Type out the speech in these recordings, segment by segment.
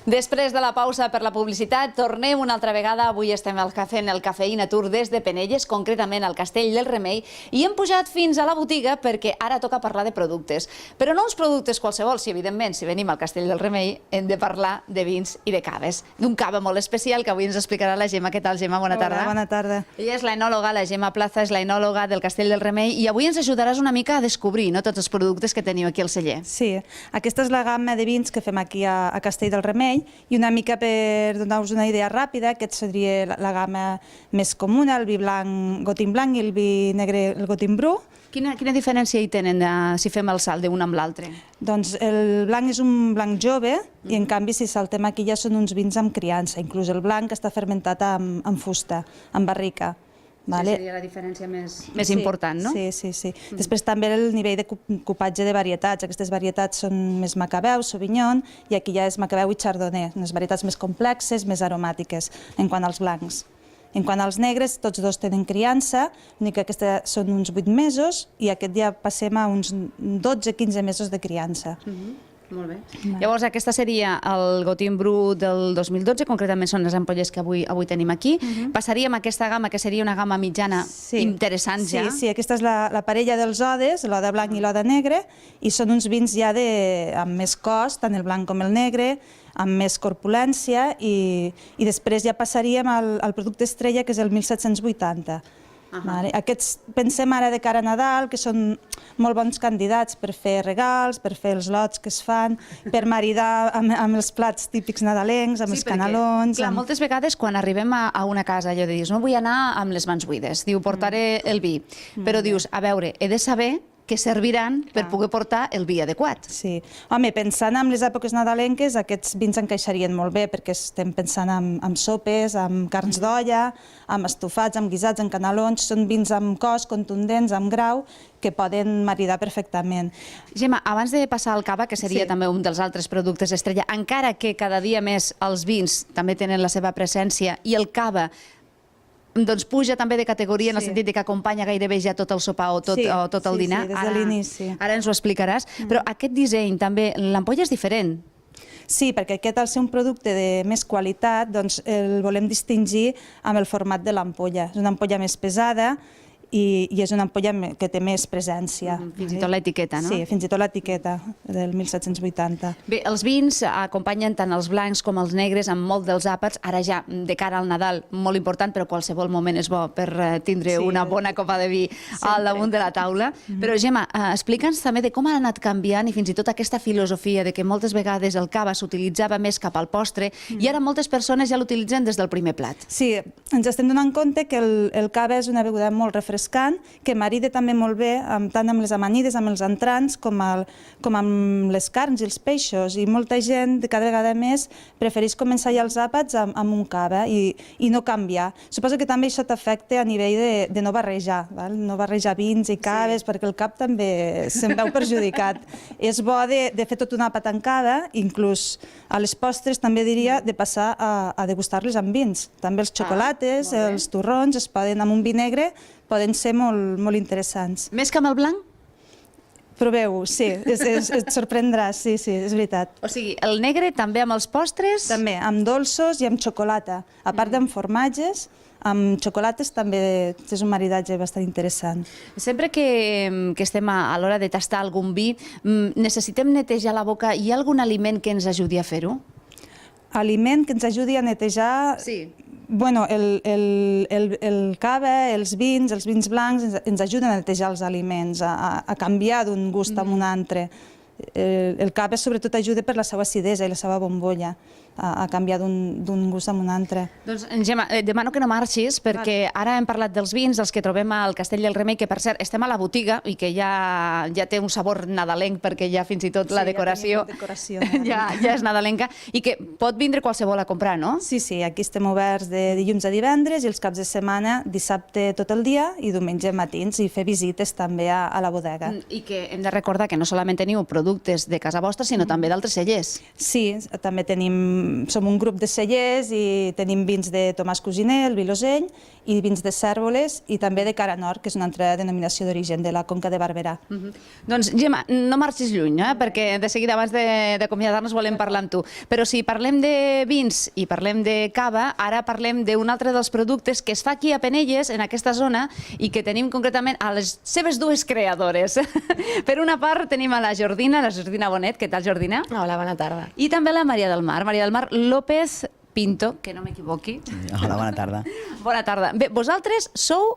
Després de la pausa per la publicitat, tornem una altra vegada. Avui estem fent el Cafeïna Tour des de Penelles, concretament al Castell del Remei, i hem pujat fins a la botiga perquè ara toca parlar de productes. Però no uns productes qualsevol, si evidentment, si venim al Castell del Remei, hem de parlar de vins i de caves. D'un cava molt especial que avui ens explicarà la Gemma. Què tal, Gemma? Bona tarda. Hola, bona tarda. Ella és l'enòloga, la Gemma Plaza és l'enòloga del Castell del Remei, i avui ens ajudaràs una mica a descobrir tots els productes que teniu aquí al celler. Sí, aquesta és la gamma de vins que fem aquí a Castell del Remei, i una mica per donar-vos una idea ràpida, aquest seria la gamma més comuna, el vi blanc, gotim blanc, i el vi negre, el gotim bru. Quina diferència hi tenen si fem el salt d'un amb l'altre? Doncs el blanc és un blanc jove, i en canvi si saltem aquí ja són uns vins amb criança, inclús el blanc està fermentat amb fusta, amb barrica. Seria la diferència més important, no? Sí. Després també el nivell de cupatge de varietats. Aquestes varietats són més Macabeu, Sauvignon, i aquí ja és Macabeu i Chardonnay, unes varietats més complexes, més aromàtiques, en quant als blancs. En quant als negres, tots dos tenen criança, l'únic que aquests són uns 8 mesos, i aquest ja passem a uns 12-15 mesos de criança. Molt bé. Llavors, aquesta seria el gotim bru del 2012, concretament són les ampolles que avui tenim aquí. Passaríem a aquesta gamma, que seria una gamma mitjana interessant ja. Sí, aquesta és la parella dels odes, l'ode blanc i l'ode negre, i són uns vins ja amb més cos, tant el blanc com el negre, amb més corpulència, i després ja passaríem al producte estrella, que és el 1780. Aquests pensem ara de cara a Nadal, que són molt bons candidats per fer regals, per fer els lots que es fan, per maridar amb els plats típics nadalencs, amb els canelons. Clar, moltes vegades quan arribem a una casa allò de dir, no vull anar amb les mans buides, diu, portaré el vi, però dius, a veure, he de saber que serviran per poder portar el vi adequat. Sí. Home, pensant en les èpoques nadalenques, aquests vins encaixarien molt bé, perquè estem pensant en sopes, en carns d'olla, en estofats, en guisats, en canelons. Són vins amb cos, contundents, amb grau, que poden maridar perfectament. Gemma, abans de passar al cava, que seria també un dels altres productes estrella, encara que cada dia més els vins també tenen la seva presència, i el cava doncs puja també de categoria en el sentit que acompanya gairebé ja tot el sopar o tot el dinar. Sí, des de l'inici. Ara ens ho explicaràs, però aquest disseny també, l'ampolla és diferent. Sí, perquè aquest, al ser un producte de més qualitat, doncs el volem distingir amb el format de l'ampolla. És una ampolla més pesada, i és una ampolla que té més presència. Fins i tot l'etiqueta, no? Sí, fins i tot l'etiqueta del 1780. Bé, els vins acompanyen tant els blancs com els negres amb molt dels àpats. Ara ja, de cara al Nadal, molt important, però qualsevol moment és bo per tindre una bona copa de vi al damunt de la taula. Però, Gemma, explica'ns també de com ha anat canviant i fins i tot aquesta filosofia de que moltes vegades el cava s'utilitzava més cap al postre i ara moltes persones ja l'utilitzen des del primer plat. Sí, ens estem donant compte que el cava és una beguda molt refrescant, que marida també molt bé tant amb les amanides, amb els entrants, com amb les carns i els peixos. I molta gent, cada vegada més, prefereix començar ja els àpats amb un cava i no canviar. Suposo que també això t'afecta a nivell de no barrejar, no barrejar vins i caves, perquè el cap també se'n veu perjudicat. És bo de fer tot un àpat en cava, inclús a les postres també diria de passar a degustar-les amb vins. També els xocolates, els torrons, es poden amb un vi negre, poden ser molt interessants. Més que amb el blanc? Proveu-ho, sí, et sorprendràs, sí, és veritat. O sigui, el negre també amb els postres? També, amb dolços i amb xocolata. A part d'amb formatges, amb xocolates també és un maridatge bastant interessant. Sempre que estem a l'hora de tastar algun vi, necessitem netejar la boca. Hi ha algun aliment que ens ajudi a fer-ho? Aliment que ens ajudi a netejar... Sí. Bueno, el cava, els vins blancs ens ajuden a netejar els aliments, a canviar d'un gust a un altre. El cava sobretot ajuda per la seva acidesa i la seva bombolla, a canviar d'un gust a un altre. Doncs, Gemma, et demano que no marxis, perquè ara hem parlat dels vins, els que trobem al Castell del Remei, que per cert estem a la botiga i que ja té un sabor nadalenc, perquè ja fins i tot la decoració ja és nadalenca, i que pot vindre qualsevol a comprar, no? Sí, aquí estem oberts de dilluns a divendres i els caps de setmana, dissabte tot el dia i diumenge matins, i fer visites també a la bodega. I que hem de recordar que no solament teniu productes productes de casa vostra, sinó també d'altres cellers. Sí, també som un grup de cellers i tenim vins de Tomàs Cosiner, el Vilosell, i vins de Cérvoles i també de Cara Nord, que és una altra denominació d'origen de la Conca de Barberà. Doncs, Gemma, no marxis lluny, perquè de seguida, abans d'acomiadar-nos, volem parlar amb tu. Però si parlem de vins i parlem de cava, ara parlem d'un altre dels productes que es fa aquí a Penelles, en aquesta zona, i que tenim concretament a les seves dues creadores. Per una part tenim a la Jordina Bonet. Què tal, Jordina? Hola, bona tarda. I també la Maria del Mar López Pinto, que no m'equivoqui. Hola, bona tarda. Bona tarda. Bé, vosaltres sou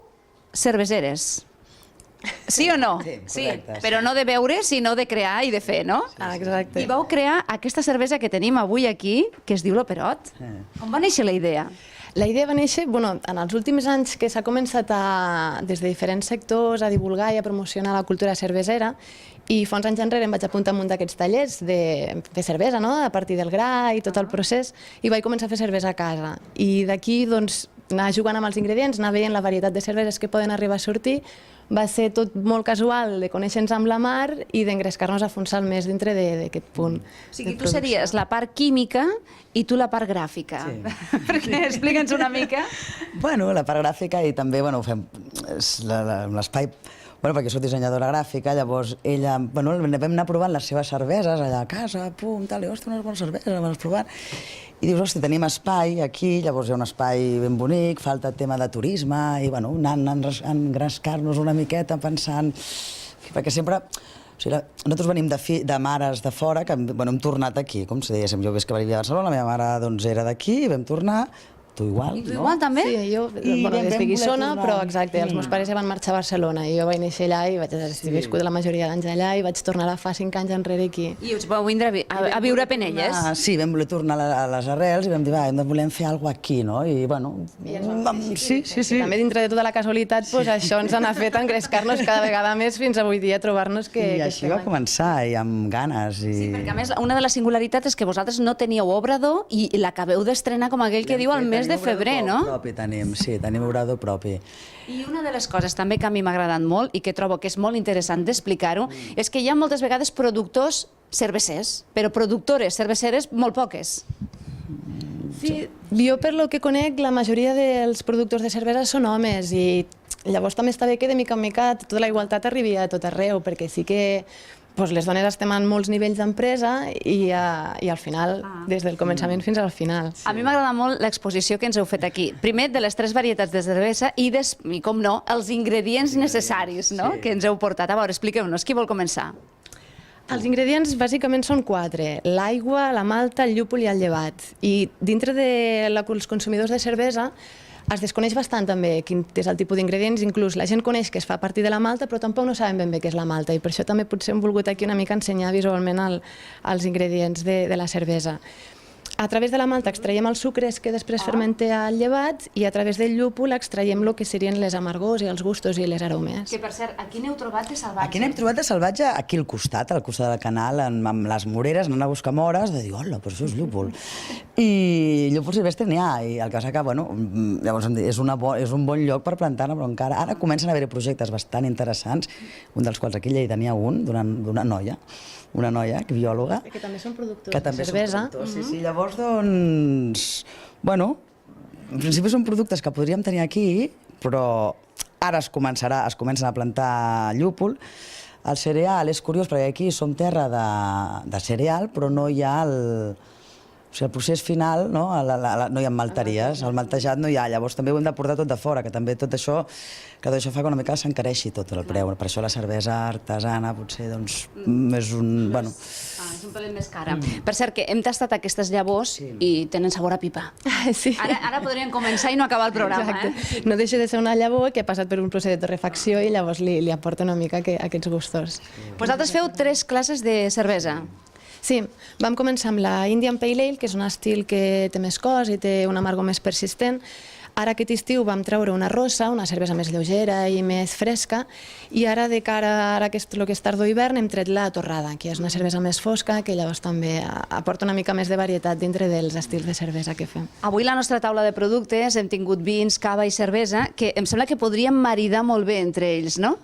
cerveseres. Sí o no? Sí, correcte. Però no de beure, sinó de crear i de fer, no? Exacte. I vau crear aquesta cervesa que tenim avui aquí, que es diu l'Operot. Com va néixer la idea? La idea va néixer, en els últims anys que s'ha començat des de diferents sectors a divulgar i a promocionar la cultura cervesera, i fa uns anys enrere em vaig apuntar a un d'aquests tallers de fer cervesa, a partir del gra i tot el procés, i vaig començar a fer cervesa a casa. I d'aquí, anar jugant amb els ingredients, anar veient la varietat de cerveses que poden arribar a sortir. Va ser tot molt casual de conèixer-nos amb la Mar i d'engrescar-nos a fons al mes dintre d'aquest punt. O sigui, tu series la part química i tu la part gràfica. Sí. Perquè explica'ns una mica. Bueno, la part gràfica i també, ho fem l'espai... perquè soc dissenyadora gràfica, llavors ella... vam anar provant les seves cerveses allà a casa, tal, i ostres, unes bones cerveses, vam provant. I dius, hosti, tenim espai aquí, llavors hi ha un espai ben bonic, falta tema de turisme, i anant a engrescar-nos una miqueta pensant... Perquè sempre... Nosaltres venim de mares de fora, que hem tornat aquí, com si diguéssim, jo ves que venia a Barcelona, la meva mare era d'aquí, vam tornar... Tu igual, no? Tu igual, també? Sí, jo des de Guissona, però exacte, els meus pares ja van marxar a Barcelona i jo vaig néixer allà i vaig haver viscut la majoria d'anys allà i vaig tornar fa 5 anys enrere aquí. I us vau vindre a viure a Penelles? Sí, vam voler tornar a les arrels i vam dir, volem fer alguna cosa aquí, no? I, sí. També dintre de tota la casualitat, això ens ha fet engrescar-nos cada vegada més fins avui dia, trobar-nos que... I així va començar, i amb ganes. Sí, perquè a més, una de les singularitats és que vosaltres no teníeu obrador i l'acabeu d'estrenar, com aquell que diu, al mes de febrer, no? Propi tenim, sí, tenim obrador propi. I una de les coses també que a mi m'ha agradat molt i que trobo que és molt interessant d'explicar-ho és que hi ha moltes vegades productors cervesers, però productores cerveseres molt poques. Sí, jo per lo que conec, la majoria dels productors de cervesa són homes i llavors també està bé que de mica en mica tota la igualtat arribi a tot arreu, perquè sí que les dones estem en molts nivells d'empresa i al final, des del començament fins al final. A mi m'agrada molt l'exposició que ens heu fet aquí. Primer, de les 3 varietats de cervesa i, com no, els ingredients necessaris que ens heu portat. A veure, expliqueu-nos, qui vol començar? Els ingredients bàsicament són 4, l'aigua, la malta, el llúpol i el llevat. I dintre dels consumidors de cervesa es desconeix bastant també quin és el tipus d'ingredients, inclús la gent coneix que es fa a partir de la malta, però tampoc no saben ben bé què és la malta, i per això també potser hem volgut aquí una mica ensenyar visualment els ingredients de la cervesa. A través de la malta extraiem els sucres que després fermente al llevat i a través del llúpol extraiem el que serien les amargors i els gustos i les aromes. Que, per cert, aquí n'heu trobat de salvatge? Aquí n'hem trobat de salvatge aquí al costat del canal, amb les moreres, anant a buscar mores, de dir, hola, però això és llúpol. I llúpol silvestre n'hi ha, i el que passa que, llavors és un bon lloc per plantar-ne, però encara ara comencen a haver projectes bastant interessants, un dels quals aquí a Lleida n'hi ha un, d'una noia, biòloga. Que també són productors de cervesa. Sí, llavors, en principi són productes que podríem tenir aquí, però ara es comencen a plantar llúpol. El cereal és curiós, perquè aquí som terra de cereal, però no hi ha el procés final, no hi ha malteries, el maltejat no hi ha, llavors també ho hem de portar tot de fora, que també tot això fa que una mica s'encareixi tot el preu, per això la cervesa artesana potser és un... És un pelet més cara. Per cert, que hem tastat aquestes llavors i tenen sabor a pipa. Ara podríem començar i no acabar el programa. No deixa de ser una llavor que ha passat per un procés de torrefacció i llavors li aporta una mica aquests gustos. Vosaltres feu 3 classes de cervesa. Sí, vam començar amb la Indian Pale Ale, que és un estil que té més cos i té un amargor més persistent. Ara aquest estiu vam treure una rossa, una cervesa més lleugera i més fresca, i ara de cara a el que és tardor-hivern hem tret la torrada, que és una cervesa més fosca, que llavors també aporta una mica més de varietat dintre dels estils de cervesa que fem. Avui a la nostra taula de productes hem tingut vins, cava i cervesa, que em sembla que podríem maridar molt bé entre ells, no?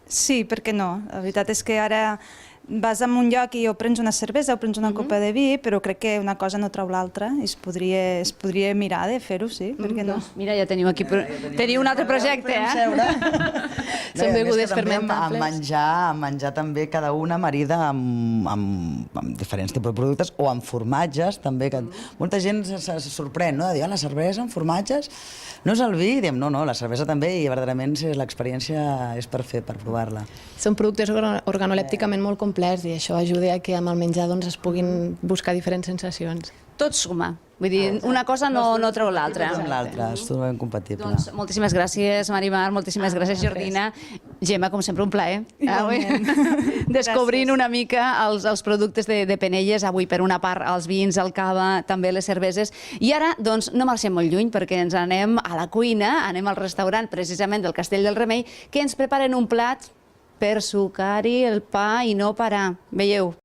Sí, per què no? La veritat és que ara vas a un lloc i o prens una cervesa o prens una copa de vi, però crec que una cosa no treu l'altra i es podria mirar de fer-ho, sí, perquè no? Mira, ja teniu aquí... Teniu un altre projecte, Són begudes fermentables. A menjar també cada una marida amb diferents tipus de productes o amb formatges també. Que molta gent se sorprèn, no? De dir, la cervesa amb formatges no és el vi? Diem, no, la cervesa també, i verdaderament l'experiència és per provar-la. Són productes organolèpticament molt complets i això ajuda a que amb el menjar es puguin buscar diferents sensacions. Tot suma. Vull dir, una cosa no treu l'altra. Amb l'altra, és totalment compatible. Doncs moltíssimes gràcies, Marimar, moltíssimes gràcies, Jordina. Gemma, com sempre, un plaer. Descobrint una mica els productes de Penelles, avui per una part els vins, el cava, també les cerveses. I ara, doncs, no marxem molt lluny perquè ens anem a la cuina, anem al restaurant precisament del Castell del Remei, que ens preparen un plat per sucar-hi el pa i no parar. Veieu?